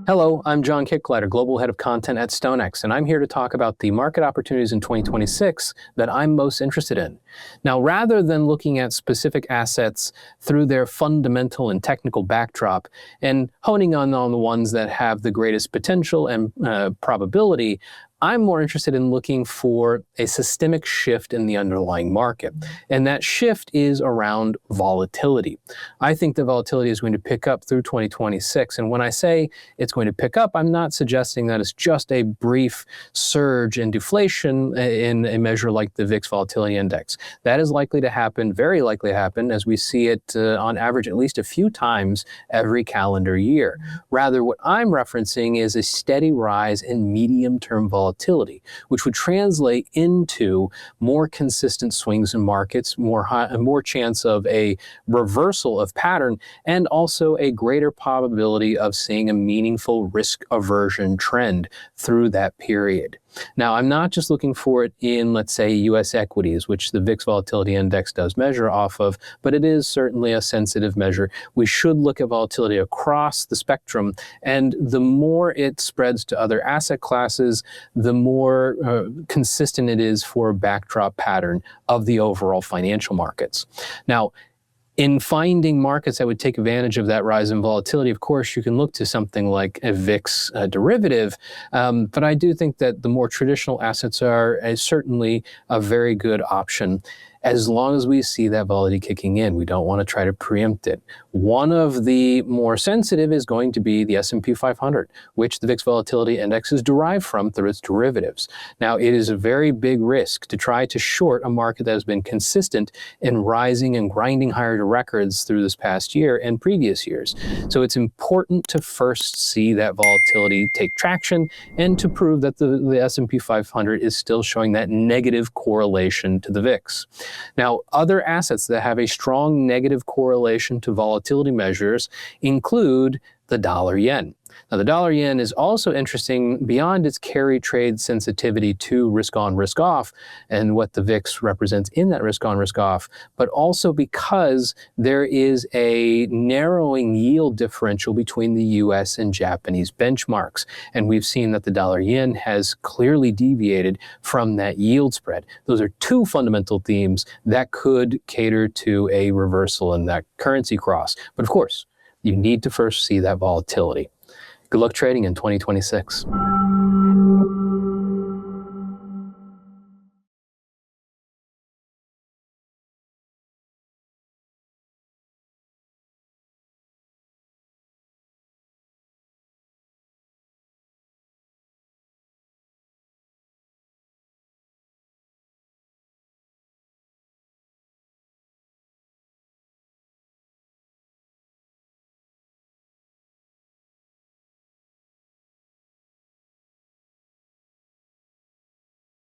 Hello, I'm John Kicklighter, Global Head of Content at StoneX, and I'm here to talk about the market opportunities in 2026 that I'm most interested in. Now, rather than looking at specific assets through their fundamental and technical backdrop and honing on the ones that have the greatest potential and probability, I'm more interested in looking for a systemic shift in the underlying market. And that shift is around volatility. I think the volatility is going to pick up through 2026. And when I say it's going to pick up, I'm not suggesting that it's just a brief surge in deflation in a measure like the VIX Volatility Index. That is likely to happen, very likely to happen, as we see it on average at least a few times every calendar year. Rather, what I'm referencing is a steady rise in medium-term volatility, which would translate into more consistent swings in markets, more chance of a reversal of pattern, and also a greater probability of seeing a meaningful risk aversion trend through that period. Now, I'm not just looking for it in, let's say, U.S. equities, which the VIX Volatility Index does measure off of, but it is certainly a sensitive measure. We should look at volatility across the spectrum, and the more it spreads to other asset classes, the more consistent it is for a backdrop pattern of the overall financial markets. Now, in finding markets that would take advantage of that rise in volatility, of course, you can look to something like a VIX derivative, but I do think that the more traditional assets are certainly a very good option as long as we see that volatility kicking in. We don't want to try to preempt it. One of the more sensitive is going to be the S&P 500, which the VIX Volatility Index is derived from through its derivatives. Now, it is a very big risk to try to short a market that has been consistent in rising and grinding higher to records through this past year and previous years. So it's important to first see that volatility take traction and to prove that the S&P 500 is still showing that negative correlation to the VIX. Now, other assets that have a strong negative correlation to volatility measures include the dollar yen. Now, the dollar yen is also interesting beyond its carry trade sensitivity to risk on, risk off, and what the VIX represents in that risk on, risk off, but also because there is a narrowing yield differential between the US and Japanese benchmarks. And we've seen that the dollar yen has clearly deviated from that yield spread. Those are two fundamental themes that could cater to a reversal in that currency cross. But of course, you need to first see that volatility. Good luck trading in 2026.